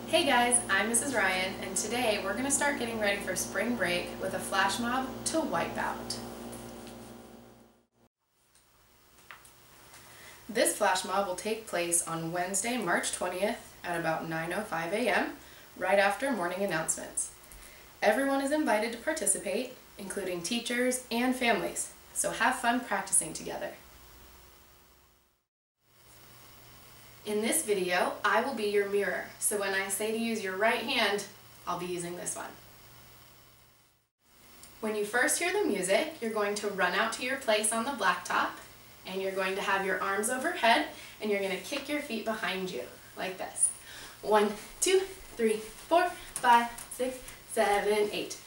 Hey guys, I'm Mrs. Ryan, and today we're going to start getting ready for spring break with a flash mob to Wipeout. This flash mob will take place on Wednesday, March 20th at about 9:05 a.m., right after morning announcements. Everyone is invited to participate, including teachers and families, so have fun practicing together. In this video, I will be your mirror, so when I say to use your right hand, I'll be using this one. When you first hear the music, you're going to run out to your place on the blacktop, and you're going to have your arms overhead, and you're going to kick your feet behind you, like this. 1, 2, 3, 4, 5, 6, 7, 8.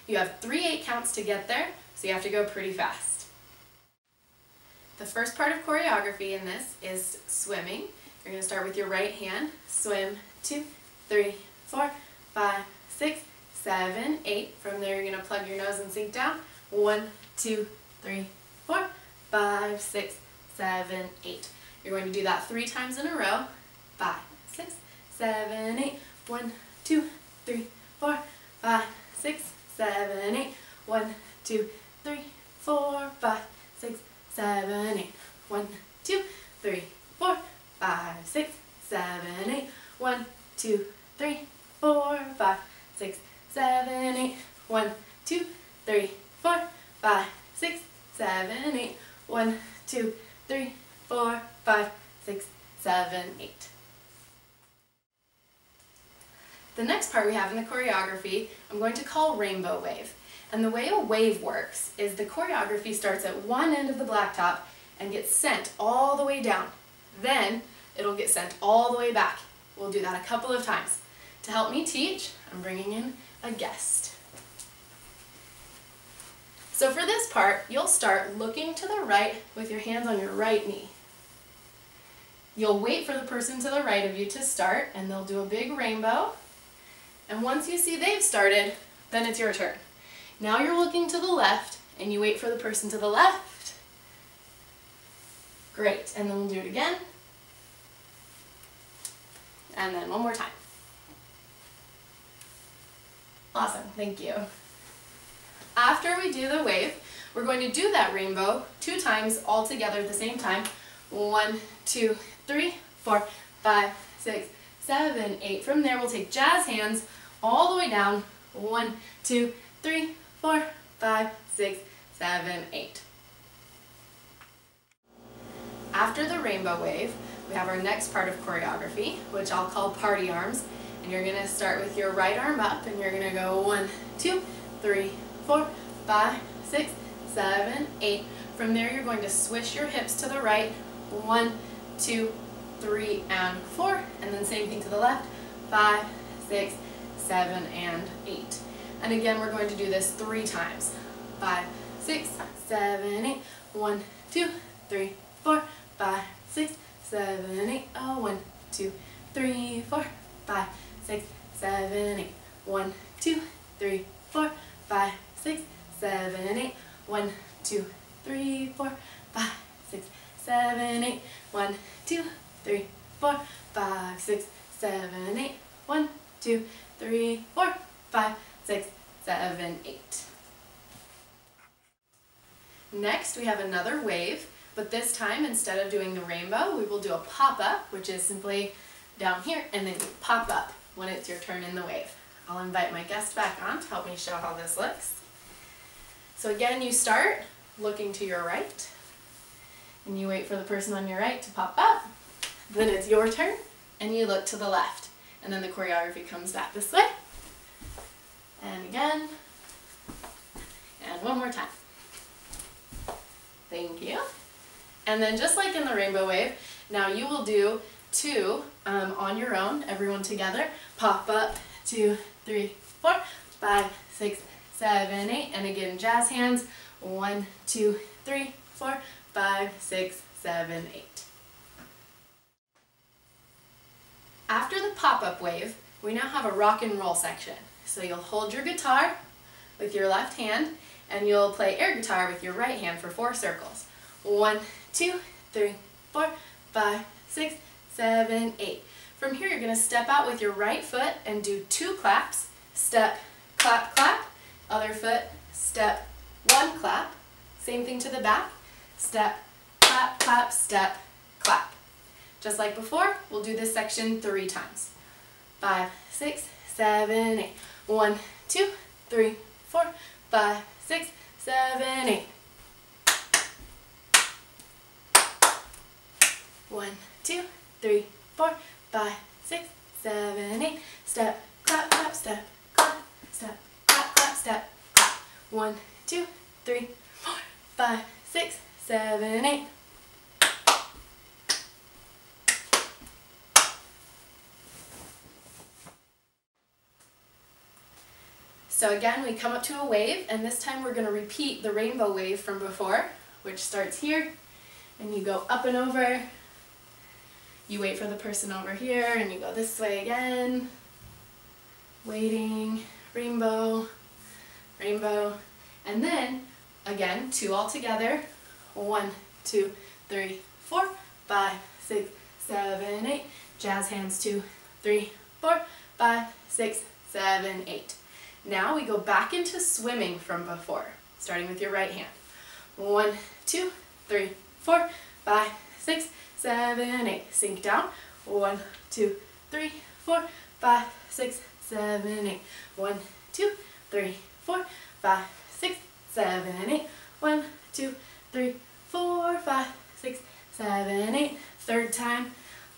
You have 3 8 counts to get there, so you have to go pretty fast. The first part of choreography in this is swimming. You're going to start with your right hand, swim 2, 3, 4, 5, 6, 7, 8. From there you're going to plug your nose and sink down. 1, 2, 3, 4, 5, 6, 7, 8. You're going to do that 3 times in a row. 5, 6, 7, 8. 1, 2, 3, 4, 5, 6, 7, 8. 1, 2, 3, 4, 5, 6, 7, 8. 1, 2, 3, 4, 5, 6, 7, 8. 1, 2, 3, 4, 5, 6, 7, 8. 1, 2, 3, 4, 5, 6, 7, 8. 1, 2, 3, 4, 5, 6, 7, 8. The next part we have in the choreography, I'm going to call Rainbow Wave. And the way a wave works is the choreography starts at one end of the blacktop and gets sent all the way down. Then it'll get sent all the way back. We'll do that a couple of times. To help me teach, I'm bringing in a guest. So for this part, you'll start looking to the right with your hands on your right knee. You'll wait for the person to the right of you to start, and they'll do a big rainbow. And once you see they've started, then it's your turn. Now you're looking to the left, and you wait for the person to the left. Great, and then we'll do it again. And then one more time. Awesome, thank you. After we do the wave, we're going to do that rainbow 2 times all together at the same time. 1, 2, 3, 4, 5, 6, 7, 8. From there, we'll take jazz hands all the way down. 1, 2, 3, 4, 5, 6, 7, 8. After the rainbow wave, we have our next part of choreography, which I'll call party arms. And you're going to start with your right arm up, and you're going to go 1, 2, 3, 4, 5, 6, 7, 8. From there, you're going to swish your hips to the right. 1, 2, 3, and 4. And then same thing to the left. 5, 6, 7, and 8. And again, we're going to do this 3 times. 5, 6, 7, 8. 1, 2, 3, 4, 5, 6, 7, 8. Oh, 1, 2, 3, 4, 5, 6, 7, 8. 1, 2, 3, 4, 5, 6, 7, 8. 1, 2, 3, 4, 5, 6, 7, 8. 1, 2, 3, 4, 5, 6, 7, 8. 1, 2, 3, 4, 5, 6, 7, 8. Next, we have another wave, but this time, instead of doing the rainbow, we will do a pop-up, which is simply down here, and then you pop up when it's your turn in the wave. I'll invite my guest back on to help me show how this looks. So again, you start looking to your right, and you wait for the person on your right to pop up. Then it's your turn, and you look to the left. And then the choreography comes back this way. And again. And one more time. Thank you. And then just like in the rainbow wave, now you will do 2 on your own, everyone together. Pop up, 2, 3, 4, 5, 6, 7, 8. And again, jazz hands. 1, 2, 3, 4, 5, 6, 7, 8. After the pop-up wave, we now have a rock and roll section. So you'll hold your guitar with your left hand, and you'll play air guitar with your right hand for 4 circles. 1, 2, 3, 4, 5, 6, 7, 8. From here, you're going to step out with your right foot and do 2 claps. Step, clap, clap. Other foot, step, 1 clap. Same thing to the back. Step, clap, clap, step, clap. Just like before, we'll do this section 3 times. 5, 6, 7, 8. 1, 2, 3, 4, 5, 6, 7, 8. 1, 2, 3, 4, 5, 6, 7, 8. Step, clap, clap, step, clap, step, clap, clap, step, clap. 1, 2, 3, 4, 5, 6, 7, 8. So again, we come up to a wave, and this time we're going to repeat the rainbow wave from before, which starts here, and you go up and over. You wait for the person over here, and you go this way again. Waiting, rainbow, rainbow, and then again, 2 all together. 1, 2, 3, 4, 5, 6, 7, 8. Jazz hands 2, 3, 4, 5, 6, 7, 8. Now we go back into swimming from before, starting with your right hand. 1, 2, 3, 4, 5, 6, 7, 8. Sink down. 1, 2, 3, 4, 5, 6, 7, 8. 1, 2, 3, 4, 5, 6, 7, 8. 1, 2, 3, 4, 5, 6, 7, 8. Third time.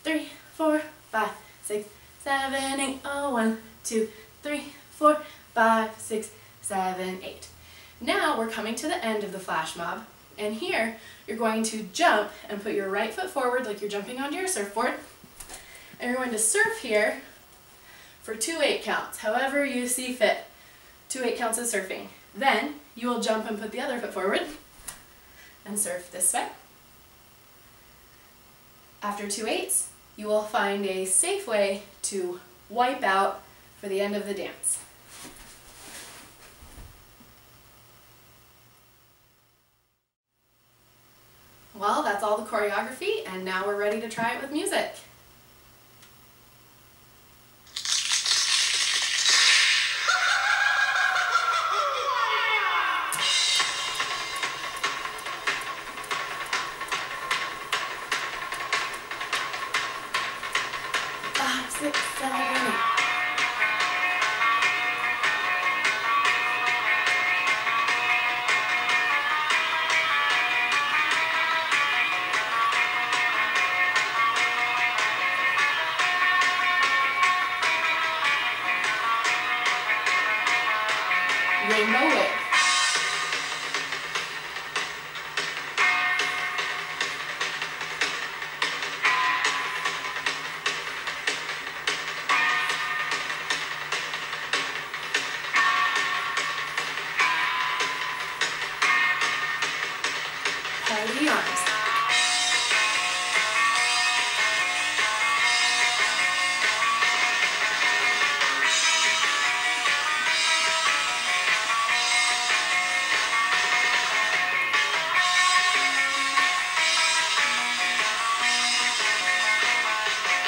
3, 4, 5, 6, 7, 8. Oh, 1, 2, 3, 4, 5, 6, 7, 8. Now we're coming to the end of the flash mob, and here you're going to jump and put your right foot forward like you're jumping onto your surfboard, and you're going to surf here for 2 8 counts, however you see fit. 2 8 counts of surfing. Then you will jump and put the other foot forward and surf this way. After 2 8s, you will find a safe way to wipe out for the end of the dance. Well, that's all the choreography, and now we're ready to try it with music. Five, 6, 7, 8. Rainbow wave. Party arms.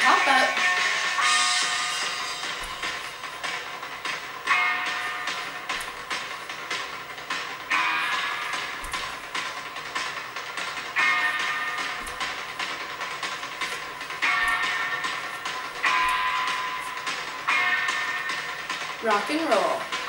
Hop up. Rock and roll.